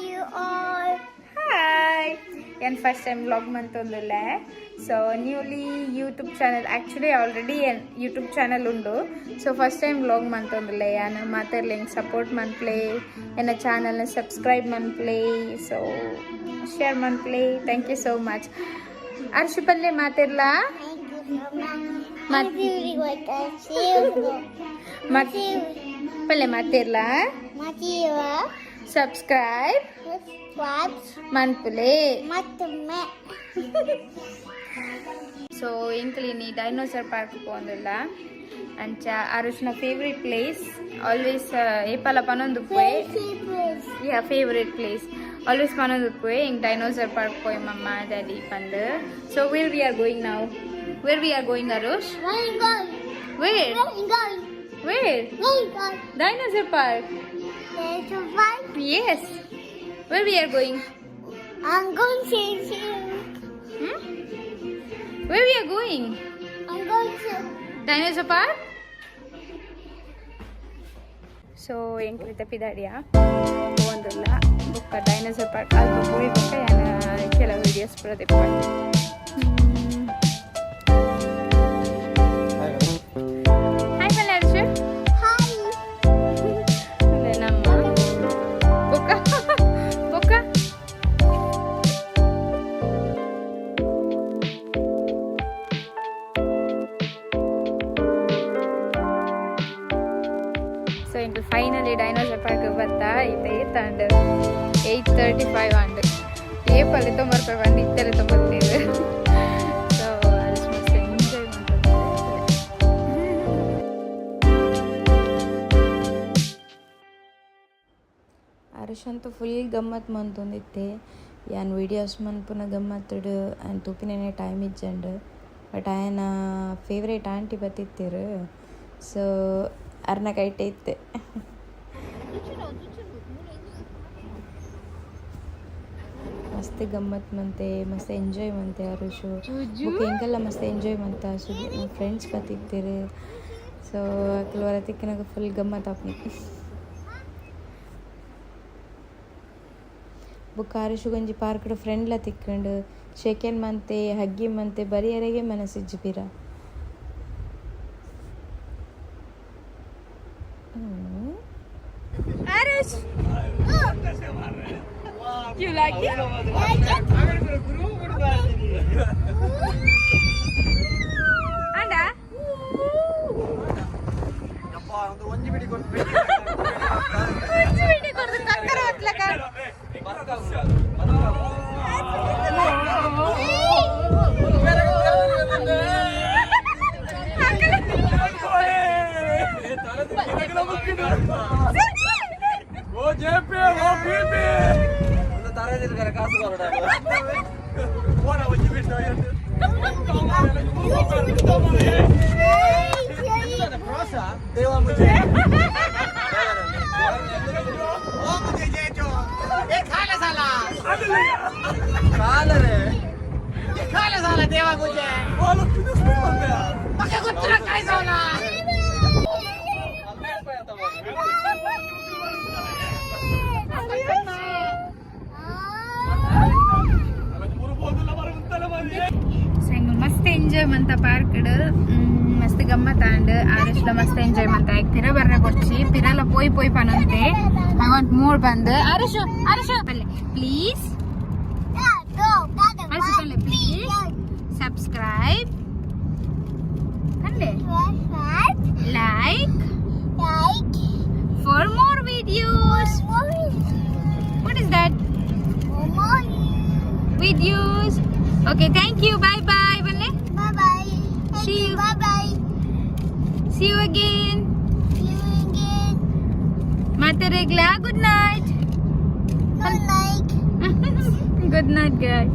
You all. Hi. And first time vlog mantondule. So newly YouTube channel actually already an YouTube channel undo. So first time vlog mantondule. And materling support man play and a channel and subscribe man play. So share man play. Thank you so much. Arshipalle materla. Thank you so much. Palle materla. Mativa. Subscribe. Man play. So inkli dinosaur park pondula and Arushna favorite place always epala panondukwe yeah favorite place always panondukwe in dinosaur park poi mama daddy pandu. So where we are going now? Where we are going, Arush? Where dinosaur park? Yes. Where we are going? I'm going to Where we are going? I'm going to Dinosaur park? So enklita pidadiya pondula bukka dinosaur park alpo poi bukka yana kela videos pura deppandi. Hi Malaysia. Hi. Lenamma bukka bukka so in finally dinosaur park batta ite and 8:35 and ఏ ఫలితం వరకు ಬಂದು ಇತ್ತಲೆ ತೊಂಬತ್ತೇವೆ. So ಅದು ಮಸ್ತ್ enjoy ಮಾಡ್ತಾರೆ. ಅರುಷಂತೂ full ಗಮ್ಮತ್ ಮಂತೊಂದಿತ್ತೆ ಯಾನ್ videos ಮನ್ಪುನ ಗಮ್ಮತ್ತುಡು and ತೂಪಿನೇ time ಇಜ್ಜಂಡು but ಆಯನ favourite aunty ಬತ್ತಿತ್ತೇರು so ಅರ್ನ ಕೈಟೆ ಇತ್ತೆ ಮಸ್ತ್ ಗಮ್ಮತ್ ಮಂತೆ ಮಸ್ತ್ ಎಂಜಾಯ್ ಮಂತೆ ಅರುಷು ಬುಕ್ ಹೆಂಗೆಲ್ಲ ಮಸ್ತ್ ಎಂಜಾಯ್ ಮಂತ ಸುದ್ದಿ ನಮ್ಮ ಫ್ರೆಂಡ್ಸ್ ಬತ್ತಿತ್ತೇರು ಸೊ ಕೆಲವರ ತಿಕ್ಕಿನಾಗ ಫುಲ್ ಗಮ್ಮತ್ ಆಪ್ನಿ ಬುಕ್ ಅರುಷು ಗಂಜಿ ಪಾರ್ಕ್ಡ್ ಫ್ರೆಂಡ್ಲ ತಿಕ್ಕೊಂಡು ಶೇಕೆನ್ ಮಂತೆ ಹಗ್ಗಿ ಮಂತೆ ಬರಿಯರೆಗೆ ಮನಸ್ಸಿಜ್ಜು ಪಿರ Arush, you like it? Anda? ಒಂಜಿ ಬಿಡಿ ಕೊಡ್ದು ಕಕ್ಕರ ಹೊತ್ಲಕ देवा मुझे बोलो किधर से बोलते हैं मके कुछ ना कैसे होना मस्त ಎಂಜಾಯ್ ಮಂತ ಪಾರ್ಕ್ಡ್ ಮಸ್ತ್ ಗಮ್ಮತ್ ಆಂಡ್ ಆರುಷ್ಲ ಮಸ್ತ್ ಎಂಜಾಯ್ ಮಂತ ಆಯ್ತು ಪಿರ ಬರ್ರೆ ಕೊಡ್ಚಿ ಪಿರಲ ಪೋಯ್ ಪೋಯ್ ಪನಂತೆ ಐ ವಾಂಟ್ ಮೋರ್ ಬಂದು ಅರುಷು ಪಲ್ಲೆ ಪ್ಲೀಸ್ ಅರುಷು ಪಲ್ಲೆ ಪ್ಲೀಸ್ ಸಬ್ಸ್ಕ್ರೈಬ್ ಪಲ್ಲೆ like for more videos what is that videos. Okay, thank you. Bye bye. Bye bye. See you. Bye bye. See you again. See you again. Mate Regla, good night. Good night. Good night, guys.